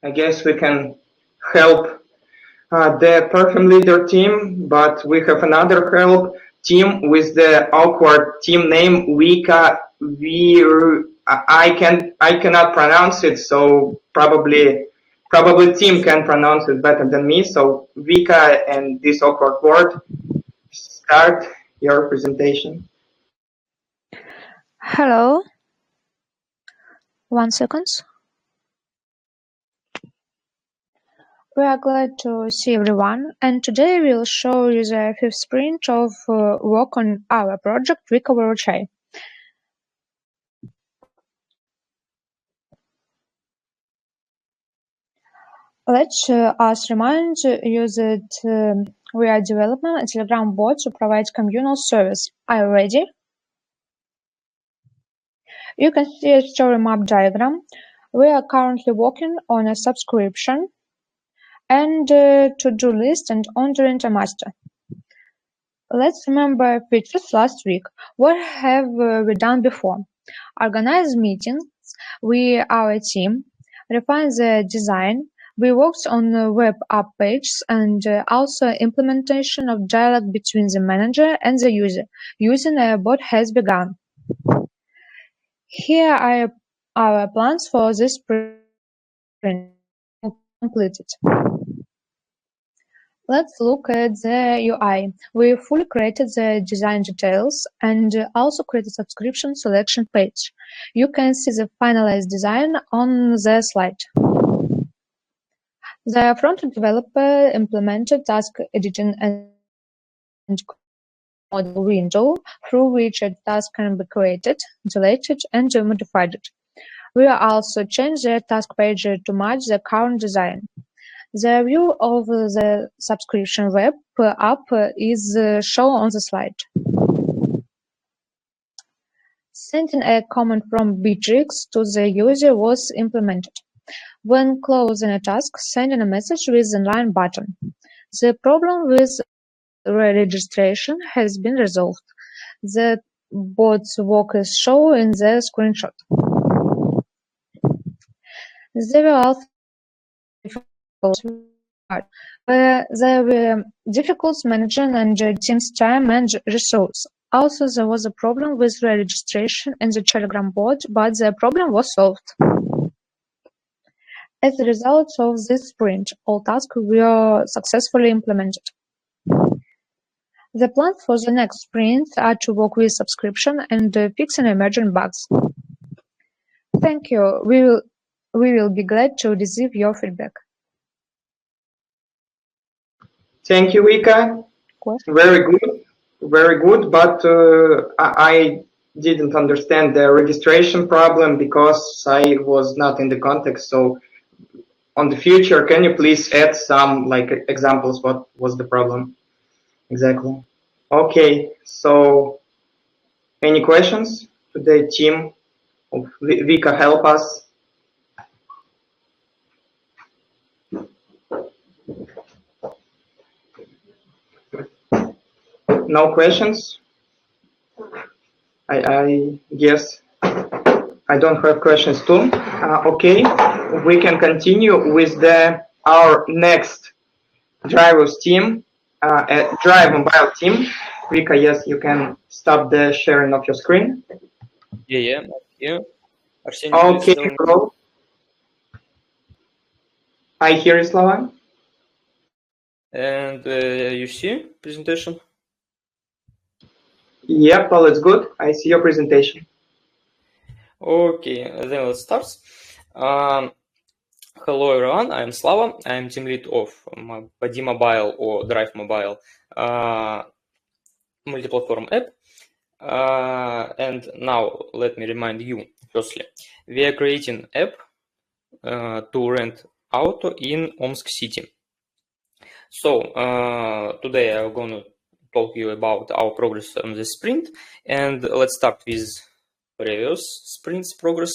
I guess we can help the perfume leader team, but we have another help team with the awkward team name Wika. I cannot pronounce it, so probably team can pronounce it better than me. So Vika and this awkward word, start your presentation. Hello. 1 second. We are glad to see everyone, and today we'll show you the 5th sprint of work on our project Группа. Let's us remind you that we are developing a Telegram bot to provide communal service. Are you ready? You can see a story map diagram. We are currently working on a subscription and to-do list and on-to master. Let's remember features last week. What have we done before? Organize meetings with our team, refine the design. We worked on the web app pages and also implementation of dialogue between the manager and the user. Using a bot has begun. Here are our plans for this sprint completed. Let's look at the UI. We fully created the design details and also created subscription selection page. You can see the finalized design on the slide. The front-end developer implemented task editing and model window through which a task can be created, deleted, and modified. We also changed the task page to match the current design. The view of the subscription web app is shown on the slide. Sending a comment from Bittrex to the user was implemented. When closing a task, sending a message with the line button. The problem with registration has been resolved. The bot's work is shown in the screenshot. There were also there were difficulties managing and team's time and resource. Also, there was a problem with registration in the Telegram bot, but the problem was solved. As a result of this sprint, all tasks were successfully implemented. The plans for the next sprint are to work with subscription and fixing emerging bugs. Thank you. We will be glad to receive your feedback. Thank you, Vika. Very good, but I didn't understand the registration problem because I was not in the context. So on the future, can you please add some examples? What was the problem exactly? Okay, so any questions to the team of Vika? Help us. No questions? I guess I don't have questions too. Okay, we can continue with our next drivers team, drive mobile team. Vika, yes, you can stop the sharing of your screen. Yeah. Okay, hello. I hear you, Slava. And you see presentation? Yep, all is good. I see your presentation. Okay, then let's start. Hello everyone, I'm Slava. I'm team lead of BD Mobile or Drive Mobile multi-platform app. And now let me remind you, firstly, we are creating app to rent auto in Omsk city. So today I'm going to talk you about our progress on this sprint, and let's start with previous sprint's progress.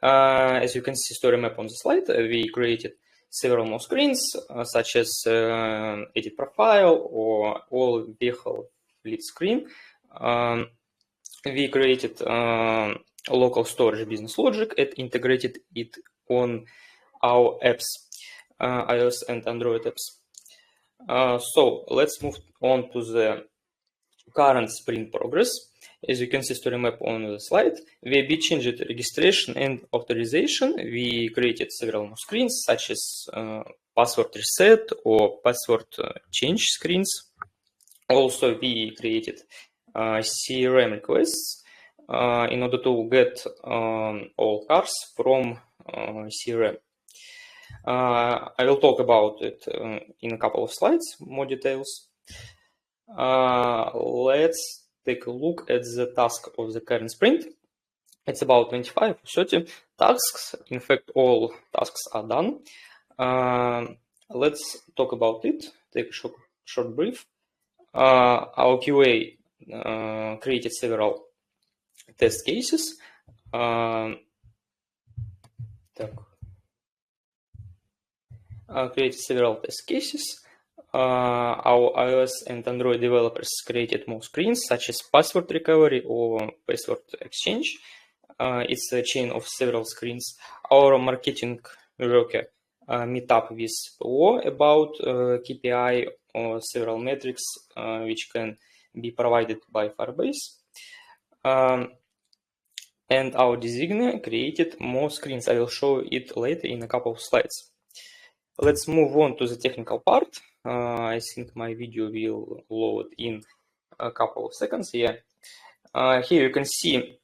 As you can see story map on the slide, we created several more screens such as edit profile or all vehicle lead screen. We created local storage business logic and integrated it on our apps, iOS and Android apps. So let's move on to the current sprint progress. As you can see story map on the slide, we changed registration and authorization. We created several more screens such as password reset or password change screens. Also, we created CRM requests in order to get all cars from CRM. I will talk about it in a couple of slides, more details. Let's take a look at the task of the current sprint. It's about 25 or 30 tasks. In fact, all tasks are done. Let's talk about it, take a short brief. Our QA created several test cases. Our iOS and Android developers created more screens such as password recovery or password exchange. It's a chain of several screens. Our marketing worker meet up with PO about KPI or several metrics which can be provided by Firebase. And our designer created more screens. I will show it later in a couple of slides. Let's move on to the technical part. I think my video will load in a couple of seconds here. Here you can see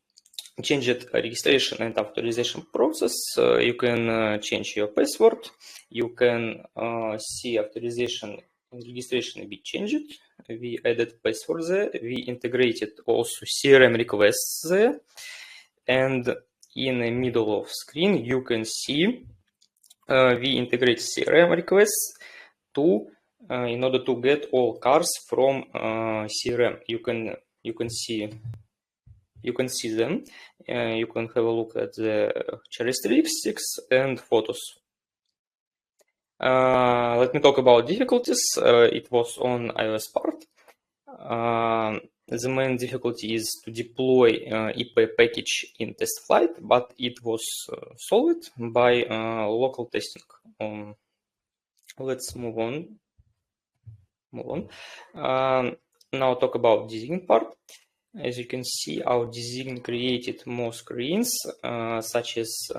changed registration and authorization process. You can change your password. You can see authorization and registration be changed. We added password there. We integrated also CRM requests there. And in the middle of screen, you can see we integrate CRM requests to in order to get all cars from CRM. You can see them. You can have a look at the characteristics and photos. Let me talk about difficulties. It was on iOS part. The main difficulty is to deploy IP package in test flight, but it was solved by local testing. Let's move on. Now talk about design part. As you can see, our design created more screens such as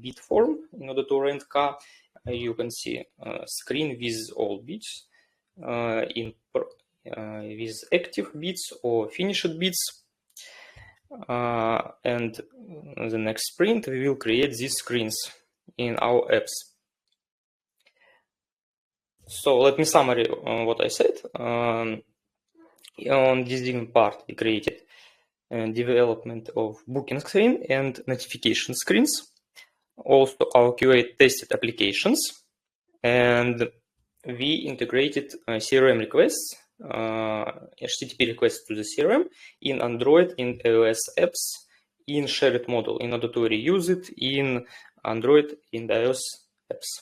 bid form in order to rent car. You can see screen with all bids with active bids or finished bids. And the next sprint we will create these screens in our apps. So let me summary what I said. On design part we created development of booking screen and notification screens. Also our QA tested applications, and we integrated CRM requests, HTTP requests to the CRM in Android and iOS apps in shared model in order to reuse it in Android and iOS apps.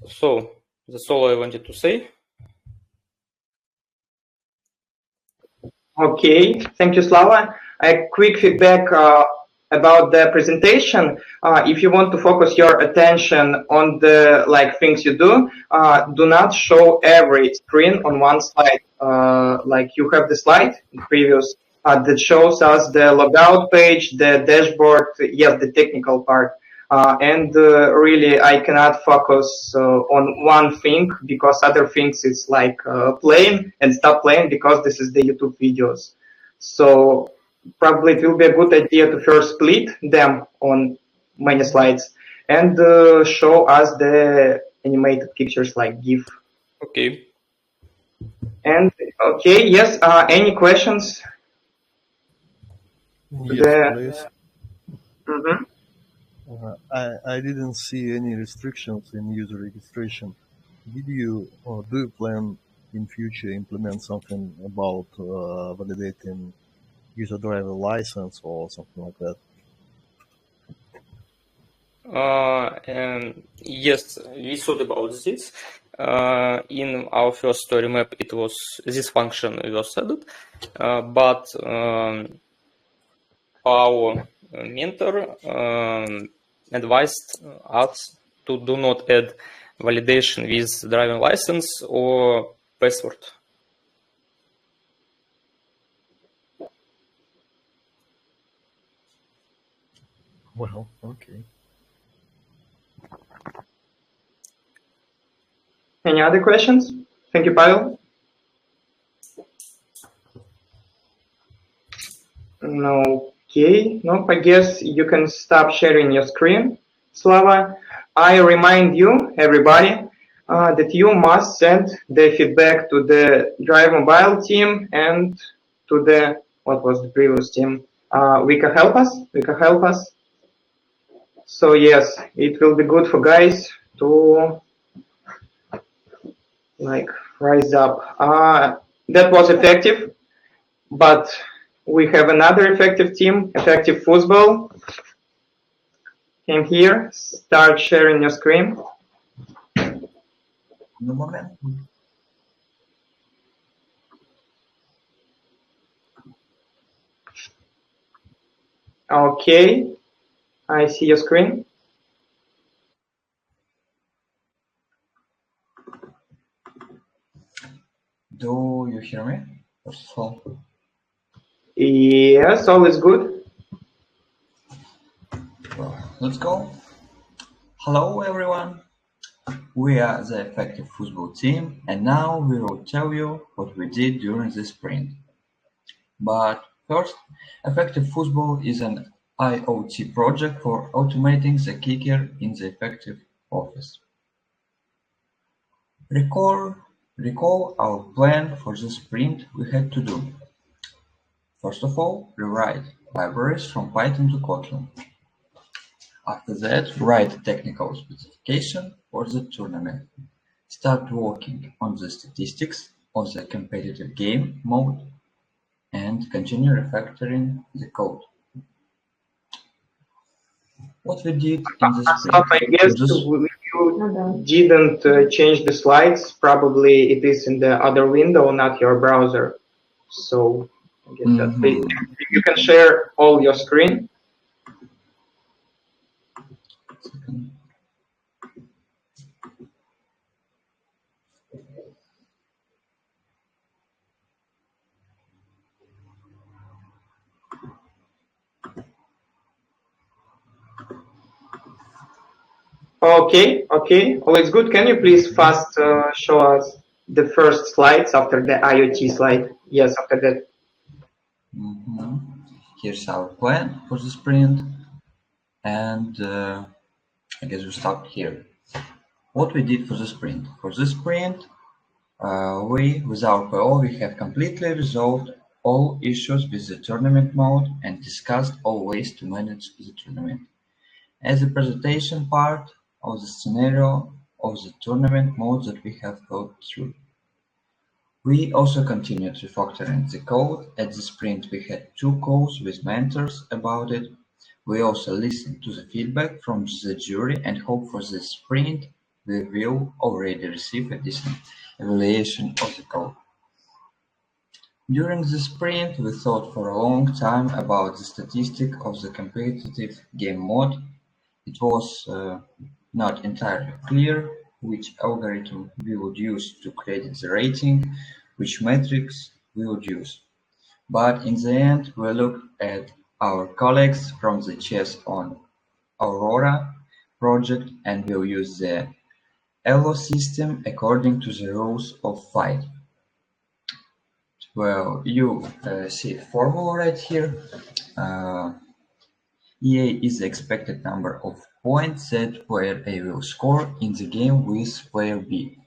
So that's all I wanted to say. Okay, thank you, Slava. A quick feedback about the presentation. If you want to focus your attention on the things you do not show every screen on one slide. Like you have the slide previous that shows us the logout page, the dashboard, yes, the technical part. And really, I cannot focus on one thing because other things is like playing and stop playing because this is the YouTube videos. So probably it will be a good idea to first split them on many slides and show us the animated pictures like GIF. Okay. And okay, yes. Any questions? Yes, please. Mm-hmm. I didn't see any restrictions in user registration. Did you or do you plan in future implement something about validating user driver license or something like that? Yes, we thought about this. In our first story map, it was this function was added, but our mentor advised us to do not add validation with driving license or password. Well, okay. Any other questions? Thank you, Pavel. No. Okay. Nope. I guess you can stop sharing your screen, Slava. I remind you, everybody, that you must send the feedback to the Drive Mobile team and to the, what was the previous team? Wika Help Us. So yes, it will be good for guys to like rise up. That was effective, but we have another effective team, Effective Football. Came here, start sharing your screen. No moment. Okay, I see your screen. Do you hear me? First of all. Yes, all is good. Well, let's go. Hello, everyone. We are the Effective Football team, and now we will tell you what we did during the sprint. But first, Effective Football is an IoT project for automating the kicker in the Effective office. Recall our plan for the sprint we had to do. First of all, rewrite libraries from Python to Kotlin. After that, write technical specification for the tournament. Start working on the statistics of the competitive game mode and continue refactoring the code. What we did in the sprint. I guess you didn't change the slides. Probably it is in the other window, not your browser. So I guess that you can share all your screen. Okay, always good. Can you please fast show us the first slides after the IoT slide? Yes, after that. Here's our plan for the sprint, and I guess we start here. What we did for the sprint. For the sprint, with our PO, we have completely resolved all issues with the tournament mode and discussed all ways to manage the tournament. As a presentation part of the scenario of the tournament mode that we have thought through. We also continued refactoring the code. At the sprint, we had 2 calls with mentors about it. We also listened to the feedback from the jury and hope for the sprint we will already receive a decent evaluation of the code. During the sprint, we thought for a long time about the statistic of the competitive game mode. It was not entirely clear which algorithm we would use to credit the rating, which metrics we would use. But in the end, we looked at our colleagues from the Chess on Aurora project and will use the ELO system according to the rules of fight. Well, you see the formula right here. EA is the expected number of points that player A will score in the game with player B.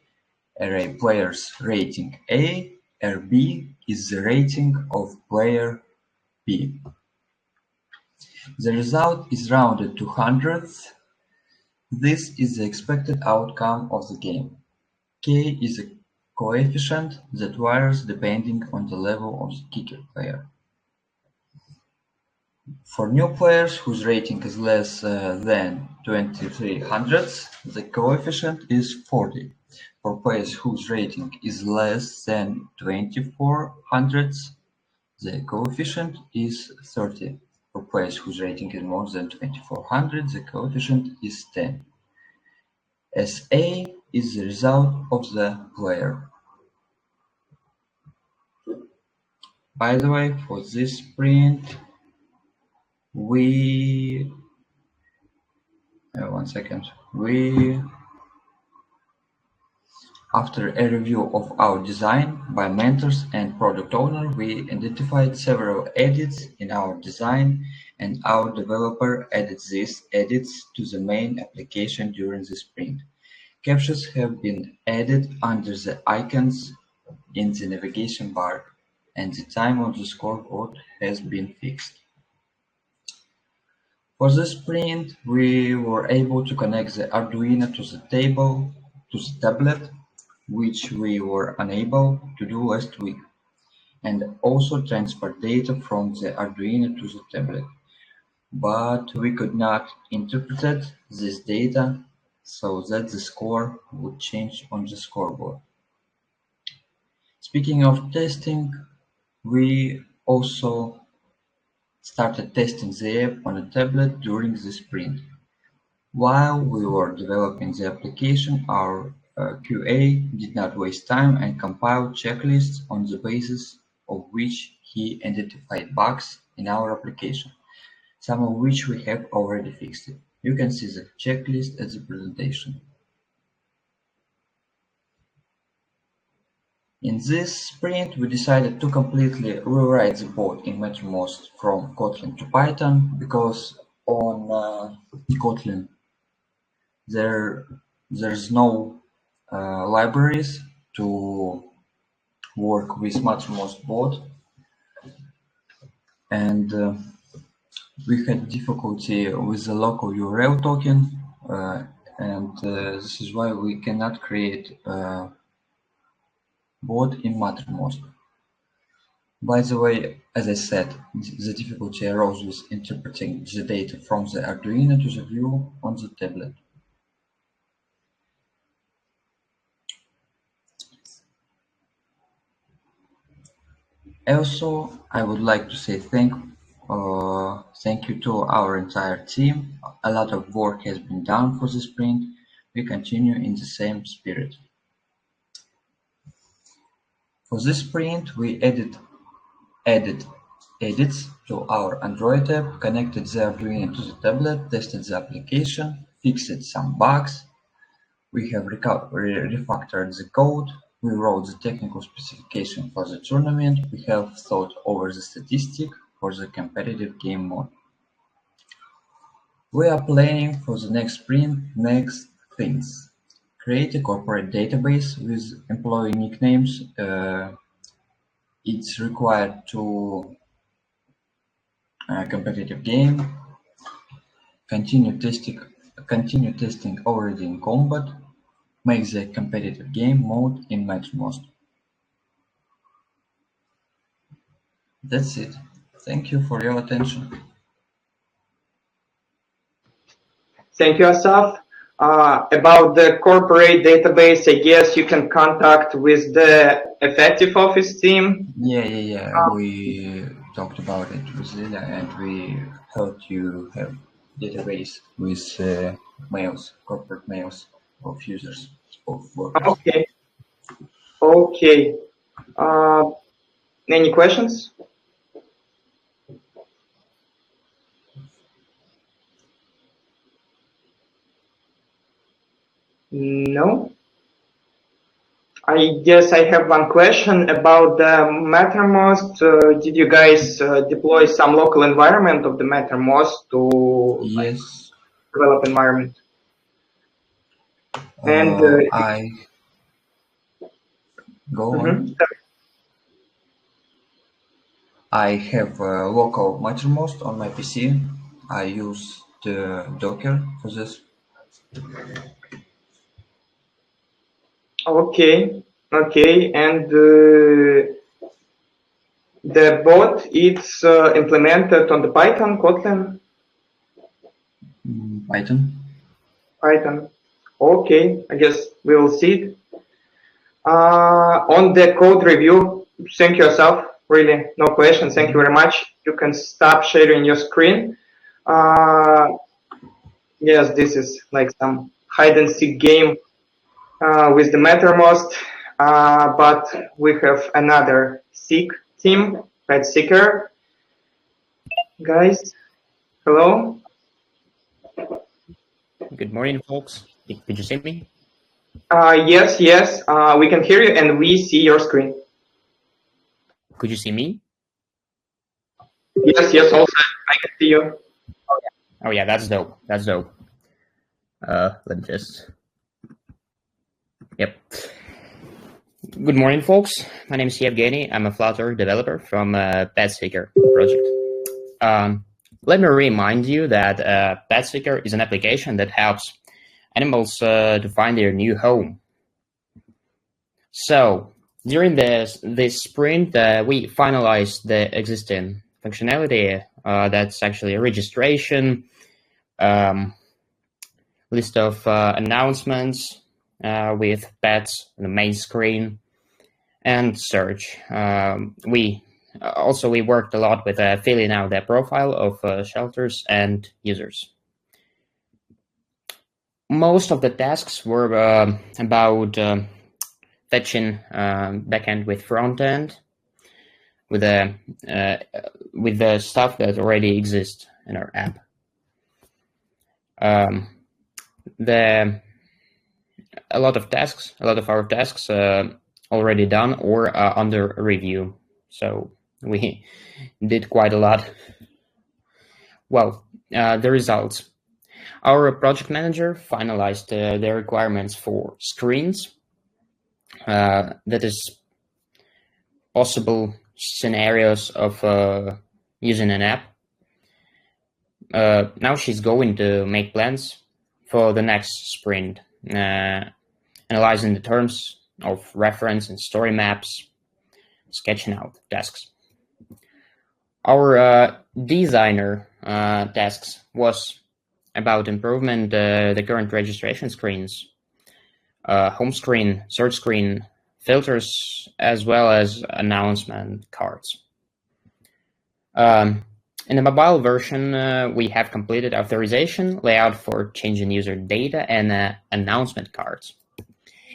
Array player's rating A, RB is the rating of player B. The result is rounded to hundredths. This is the expected outcome of the game. K is a coefficient that varies depending on the level of the kicker player. For new players whose rating is less than 23 hundredths, the coefficient is 40. For players whose rating is less than 24 hundredths, the coefficient is 30. For players whose rating is more than 2400, the coefficient is 10. SA is the result of the player. By the way, for this sprint, after a review of our design by mentors and product owner, we identified several edits in our design, and our developer added these edits to the main application during the sprint. Captions have been added under the icons in the navigation bar, and the time on the scoreboard has been fixed. For the sprint, we were able to connect the Arduino to the tablet, which we were unable to do last week, and also transfer data from the Arduino to the tablet. But we could not interpret this data so that the score would change on the scoreboard. Speaking of testing, we also started testing the app on a tablet during the sprint. While we were developing the application, our QA did not waste time and compiled checklists on the basis of which he identified bugs in our application, some of which we have already fixed. You can see the checklist at the presentation. In this sprint, we decided to completely rewrite the code in Mattermost from Kotlin to Python, because on Kotlin there's no libraries to work with Mattermost board, and we had difficulty with the local URL token, and this is why we cannot create board in Mattermost. By the way, as I said, the difficulty arose with interpreting the data from the Arduino to the view on the tablet. Also, I would like to say thank you to our entire team. A lot of work has been done for the sprint. We continue in the same spirit. For this sprint, we added edits to our Android app, connected the Arduino to the tablet, tested the application, fixed some bugs. We have refactored the code. We wrote the technical specification for the tournament. We have thought over the statistic for the competitive game mode. We are planning for the next sprint next things. Create a corporate database with employee nicknames. It's required to a competitive game. Continue testing already in combat. Make the competitive game mode in Mattermost. That's it. Thank you for your attention. Thank you, Asaf. About the corporate database, I guess you can contact with the effective office team. Yeah. We talked about it with Lila, and we heard you have database with mails, corporate mails of users, of workers. Okay. Any questions? No? I guess I have one question about the Mattermost. Did you guys deploy some local environment of the Mattermost to Yes. Develop environment? And Go on. I have a local Mattermost on my PC. I use the Docker for this. Okay. And the bot, it's implemented on the Python, Kotlin? Python. Okay, I guess we will see it. On the code review, thank you, Asaf, really no questions. Thank you very much. You can stop sharing your screen. Yes, this is like some hide and seek game with the Mattermost, but we have another seek team, pet seeker. Guys, hello. Good morning, folks. Did you see me? Yes, we can hear you and we see your screen. Could you see me? Yes, also I can see you. Oh yeah, that's dope. That's dope. Let me just. Yep. Good morning, folks. My name is Yevgeny. I'm a Flutter developer from Pet Seeker project. Let me remind you that Pet Seeker is an application that helps animals to find their new home. So during this sprint, we finalized the existing functionality. That's actually a registration, list of announcements with pets on the main screen, and search. We worked a lot with filling out the profile of shelters and users. Most of the tasks were about fetching backend with front end, with the stuff that already exists in our app. A lot of our tasks already done or under review. So we did quite a lot. Well, the results. Our project manager finalized the requirements for screens. That is possible scenarios of using an app. Now she's going to make plans for the next sprint, analyzing the terms of reference and story maps, sketching out tasks. Our designer tasks was about improvement the current registration screens, home screen, search screen, filters, as well as announcement cards. In the mobile version, we have completed authorization, layout for changing user data, and announcement cards.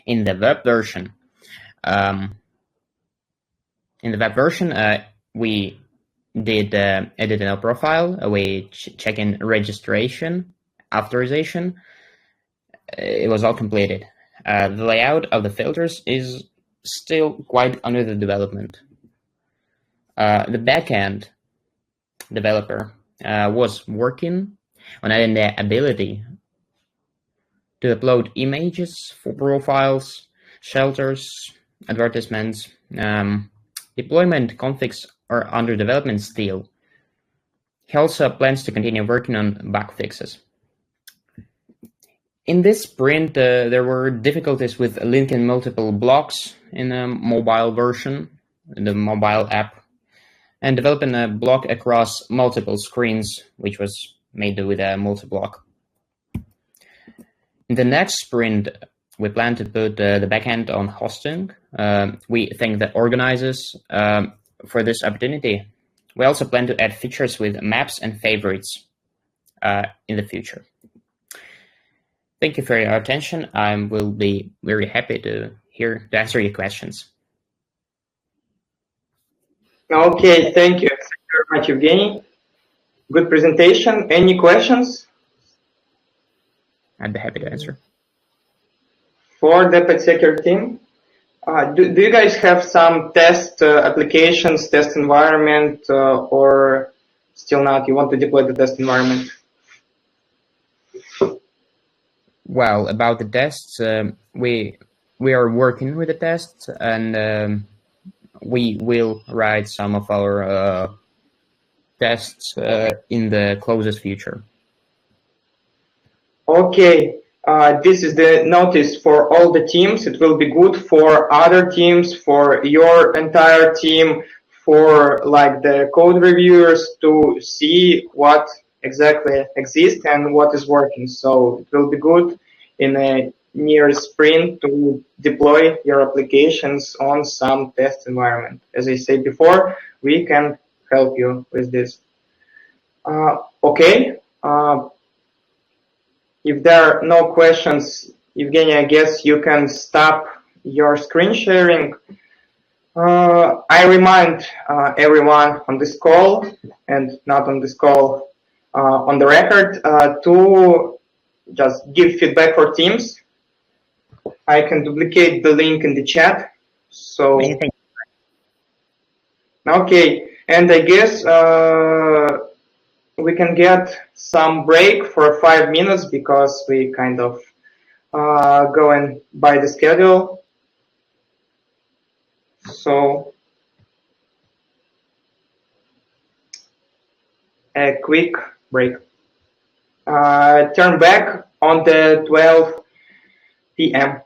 In the web version, we did edit our profile. We check in registration, authorization. It was all completed. The layout of the filters is still quite under the development. The backend developer was working on adding the ability to upload images for profiles, shelters, advertisements. Deployment configs are under development still. He also plans to continue working on bug fixes. In this sprint, there were difficulties with linking multiple blocks in the mobile version, the mobile app, and developing a block across multiple screens, which was made with a multi-block. In the next sprint, we plan to put the backend on hosting. We thank the organizers for this opportunity. We also plan to add features with maps and favorites in the future. Thank you for your attention. I will be very happy to answer your questions. Okay, thank you. Thank you very much, Evgeny. Good presentation. Any questions? I'd be happy to answer. For the Pet Seeker team, do you guys have some test applications, test environment, or still not? You want to deploy the test environment? Well, about the tests, we are working with the tests, and we will write some of our tests in the closest future. Okay, this is the notice for all the teams. It will be good for other teams, for your entire team, for like the code reviewers to see what exactly exists and what is working. So it will be good in near sprint to deploy your applications on some test environment. As I said before, we can help you with this. Okay. If there are no questions, Evgeny, I guess you can stop your screen sharing. I remind everyone on this call and not on this call, on the record, to just give feedback for Teams. I can duplicate the link in the chat. So, okay, and I guess we can get some break for 5 minutes because we kind of going by the schedule. So a quick break. Turn back on the 12 p.m.